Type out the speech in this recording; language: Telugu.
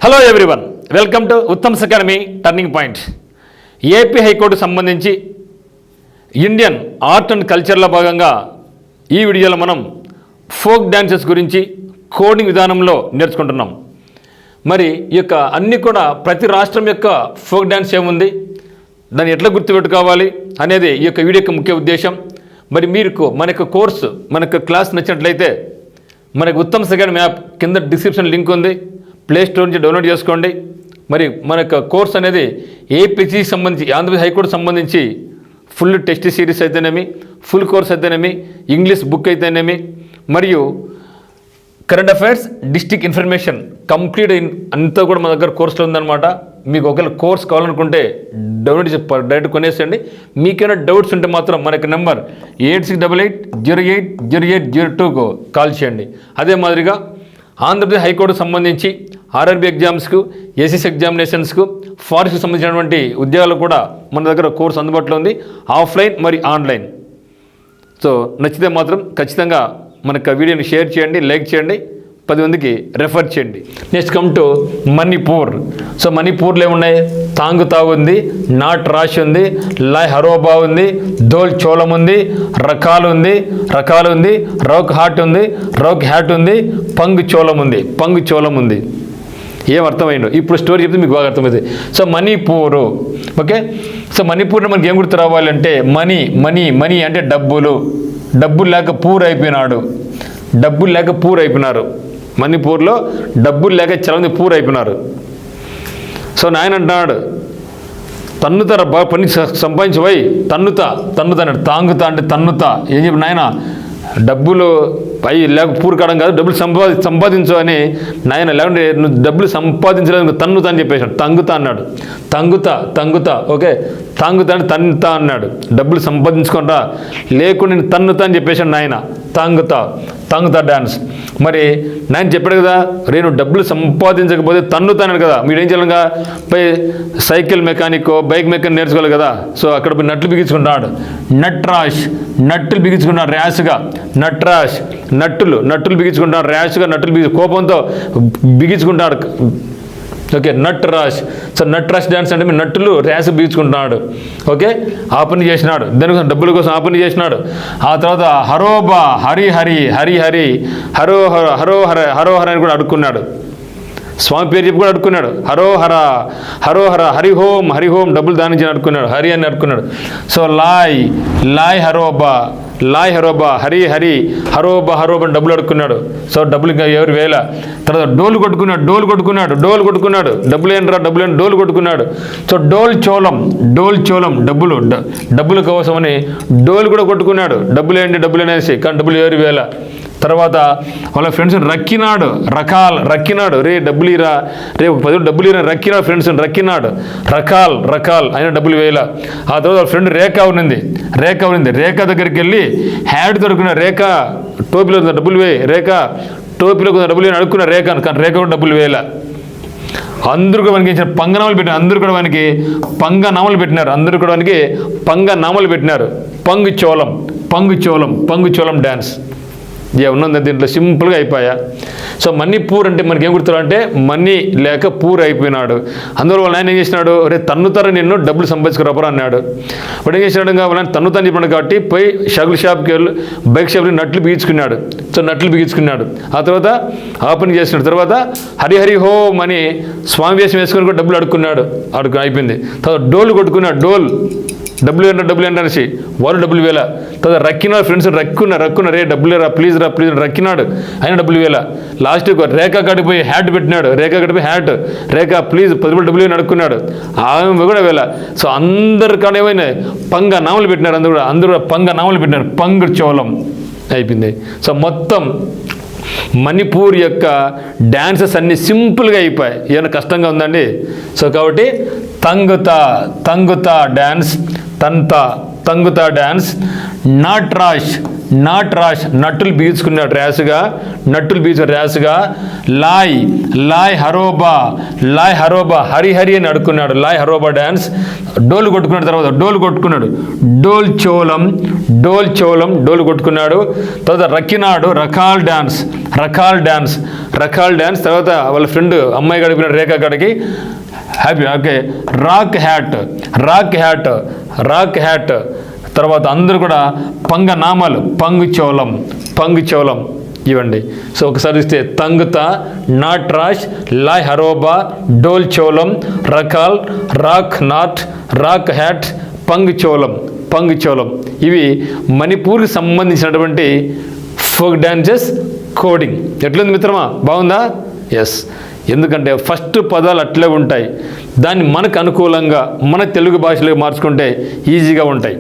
Hello everyone, welcome to Uttam's academy turning point. AP high court సంబంధించి ఇండియన్ ఆర్ట్ అండ్ కల్చర్లో భాగంగా ఈ వీడియోలో మనం ఫోక్ డ్యాన్సెస్ గురించి కోడింగ్ విధానంలో నేర్చుకుంటున్నాం. మరి ఈ యొక్క అన్నీ కూడా ప్రతి రాష్ట్రం యొక్క ఫోక్ డ్యాన్స్ ఏముంది, దాన్ని ఎట్లా గుర్తుపెట్టుకోవాలి అనేది ఈ యొక్క వీడియో యొక్క ముఖ్య ఉద్దేశం. మరి మీకు మన యొక్క కోర్సు, మన యొక్క క్లాస్ నచ్చినట్లయితే మనకు ఉత్తమ్స్ అకాడమీ యాప్ కింద డిస్క్రిప్షన్ లింక్ ఉంది, ప్లే స్టోర్ నుంచి డౌన్లోడ్ చేసుకోండి. మరి మన యొక్క కోర్స్ అనేది ఏపీసీ సంబంధించి, ఆంధ్రప్రదేశ్ హైకోర్టు సంబంధించి ఫుల్ టెస్ట్ సిరీస్ అయితేనేమి, ఫుల్ కోర్స్ అయితేనేమి, ఇంగ్లీష్ బుక్ అయితేనేమి, మరియు current affairs, district information complete అంతా కూడా మన దగ్గర కోర్సులో ఉందన్నమాట. మీకు ఒకవేళ కోర్స్ కావాలనుకుంటే డౌన్లోడ్ చేసి డైరెక్ట్ కొనేసండి. మీకైనా డౌట్స్ ఉంటే మాత్రం మనకి నెంబర్ 8688080802కు కాల్ చేయండి. అదే మాదిరిగా ఆంధ్రప్రదేశ్ హైకోర్టు సంబంధించి ఆర్ఆర్బీ ఎగ్జామ్స్కు, ఏసీసీ ఎగ్జామినేషన్స్కు, ఫారెస్ట్కి సంబంధించినటువంటి ఉద్యోగాలు కూడా మన దగ్గర కోర్సు అందుబాటులో ఉంది, ఆఫ్లైన్ మరియు ఆన్లైన్. సో నచ్చితే మాత్రం ఖచ్చితంగా మనకు వీడియోని షేర్ చేయండి, లైక్ చేయండి, 10 మందికి రెఫర్ చేయండి. Next come to Manipur. So మణిపూర్లో ఏమున్నాయి? తాంగుతా ఉంది, నాట్ రాష్ ఉంది, లాయ్ హరోబా ఉంది, ధోల్ చోళం ఉంది, రకాలు ఉంది, రౌక్ హాట్ ఉంది, రౌక్ హ్యాట్ ఉంది, పంగు చోళం ఉంది. ఏం అర్థమైందో ఇప్పుడు స్టోరీ చెప్తే మీకు బాగా అర్థమవుతుంది. So Manipur, okay. సో మణిపూర్లో మనకి ఏం గుర్తు రావాలంటే మనీ అంటే డబ్బులు లేక పూర్ అయిపోయినారు. మణిపూర్లో డబ్బులు లేక చాలా పూర్ అయిపోయినారు. సో నాయన అంటున్నాడు, తన్నుతారా బాగా పని సంపాదించబోయి తన్నుతా అన్నాడు. తాంగుతా అంటే తన్నుతా. ఏం చెప్పి నాయన, డబ్బులు పై లేక పూర్ కావడం కాదు, డబ్బులు సంపాదించు అని నాయన, లేకుంటే నువ్వు డబ్బులు సంపాదించలేదు తన్నుతా అని చెప్పేసాడు. తంగుతా అన్నాడు. తంగుతా ఓకే. తాంగుతా అంటే తన్నుతా అన్నాడు. డబ్బులు సంపాదించుకుంటా లేకుండా నేను తన్నుతా అని చెప్పేసాడు నాయన. తాంగుతా డ్యాన్స్. మరి నాయన చెప్పాడు కదా, రేను డబ్బులు సంపాదించకపోతే తన్నుతా అన్నాడు కదా, మీరేం చేయాలిగా పోయి సైకిల్ మెకానిక్, బైక్ మెకానిక్ నేర్చుకోవాలి కదా. సో అక్కడ పోయి నట్లు బిగించుకుంటున్నాడు. నట్లు బిగించుకున్నాడు ర్యాష్గా. నట్టులు బిగించుకుంటాడు ర్యాష్గా. కోపంతో బిగించుకుంటాడు. ఓకే, నట్ రాష్. సో నట్ రాష్ డ్యాన్స్ అంటే మీరు నట్టులు ర్యాష్ బిగించుకుంటున్నాడు. ఓకే, ఆ పని చేసినాడు. దానికోసం డబ్బుల కోసం ఆ పని చేసినాడు. ఆ తర్వాత హరోబా, హరి హరోహర అని కూడా అడుక్కున్నాడు. స్వామి పేరు చెప్పి కూడా అడుక్కున్నాడు. హరోహర హరిహోం డబ్బులు దానించి అడుక్కున్నాడు. హరి అని అడుక్కున్నాడు. సో లాయ్ హరోబా, హరి హరోబా డబ్బులు అడుక్కున్నాడు. సో డబ్బులు ఇంకా ఎవరు వేల. తర్వాత డోలు కొట్టుకున్నాడు. డబ్బులు ఏంట్రా డోలు కొట్టుకున్నాడు. సో డోల్ చోళం డబ్బులు కోసమని డోలు కూడా కొట్టుకున్నాడు. డబ్బులు అనేసి, కానీ డబ్బులు ఎవరు వేల. తర్వాత వాళ్ళ ఫ్రెండ్స్ రక్కినాడు. రే డబ్బులు ఇరా, రే ఒక 10 డబ్బులు ఇరా రక్కినాడు. ఫ్రెండ్స్ రకాల్ అయినా డబ్బులు వేయాల. ఆ తర్వాత వాళ్ళ ఫ్రెండ్ రేఖా ఉన్నింది. రేఖా దగ్గరికి వెళ్ళి హ్యాడ్ దొరుకున్న రేఖ టోపీలో డబ్బులు వేయి, రేఖ టోపీలో డబ్బులు వేయని అడుక్కున్న రేఖ, కానీ రేఖ కూడా డబ్బులు వేయాల. అందరూ కూడా మనకి ఇచ్చిన పంగనామాలు పెట్టినారు. అందరూ కూడా మనకి పంగనామాలు పెట్టినారు. పంగు చోళం డ్యాన్స్ ఉన్నది దీంట్లో సింపుల్గా అయిపోయా. సో మణిపూర్ అంటే మనకి ఏం గుర్తు అంటే మనీ లేక పూర్ అయిపోయినాడు. అందువల్ల వాళ్ళ ఆయన ఏం చేసినాడు, రే తన్నుతారా నిన్ను డబ్బులు సంపాదించుకురాపరా అన్నాడు. వాడు ఏం చేసినాడు, వాళ్ళని తన్నుతాని చెప్పాడు కాబట్టి పోయి షగుల్ షాప్కి వెళ్ళి బైక్ షాప్కి నట్లు బిగించుకున్నాడు. ఆ తర్వాత ఆ పని చేసినాడు. తర్వాత హరి హోం అని స్వామి వేషం వేసుకొని కూడా డబ్బులు అడుక్కున్నాడు. అయిపోయింది. తర్వాత డోలు కొట్టుకున్నాడు. డబ్బులు అనేసి వాళ్ళు డబ్బులు వేల. తర్వాత రక్కినాడు. ఫ్రెండ్స్ రక్కున్న రే డబ్బులు రా ప్లీజ్ రక్కినాడు. అయినా డబ్బులు వేల. లాస్ట్ రేఖా కాడిపోయి హ్యాట్ పెట్టినాడు. రేఖా ప్లీజ్ 10 రూపాయలు డబ్బులు అడుక్కున్నాడు. ఆమె కూడా వేల. సో అందరు కాడ ఏమైనా పంగ నామలు పెట్టినారు. అందరూ కూడా పంగ నామలు పెట్టినారు. పంగు చోళం అయిపోయింది. సో మొత్తం మణిపూర్ యొక్క డ్యాన్సెస్ అన్నీ సింపుల్గా అయిపోయాయి. ఏమైనా కష్టంగా ఉందండి? సో కాబట్టి తంగుతా డ్యాన్స్, తంగుతా డ్యాన్స్, నాట్ నాట్ రాష్ నట్టులు బీచుకున్నాడు ర్యాసుగా, ర్యాసుగా. లాయ్ లాయ్ హరోబా, హరి హరి అని అడుక్కున్నాడు, లాయ్ హరోబా డ్యాన్స్. డోలు కొట్టుకున్నాడు, తర్వాత డోలు కొట్టుకున్నాడు, డోల్ చోలం, డోలు కొట్టుకున్నాడు. తర్వాత రక్కినాడు, రకాల్ డ్యాన్స్. తర్వాత వాళ్ళ ఫ్రెండ్ అమ్మాయి గడిపినాడు రేఖా గడికి, హ్యాపీ. Okay, rock hat. తర్వాత అందరూ కూడా పంగనామాలు, పంగు చోలం ఇవ్వండి. సో ఒకసారి ఇస్తే తంగుతా, నాట్ రాష్, లాయ్ హరోబా, డోల్ చోలం, రకాల్, రాక్ హ్యాట్, పంగు చోలం. ఇవి మణిపూర్కి సంబంధించినటువంటి ఫోక్ డాన్సెస్ కోడింగ్. ఎట్లుంది మిత్రమా, బాగుందా? ఎస్. ఎందుకంటే ఫస్ట్ పదాలు అట్లే ఉంటాయి, దాన్ని మనకు అనుకూలంగా మన తెలుగు భాషలోకి మార్చుకుంటే ఈజీగా ఉంటాయి.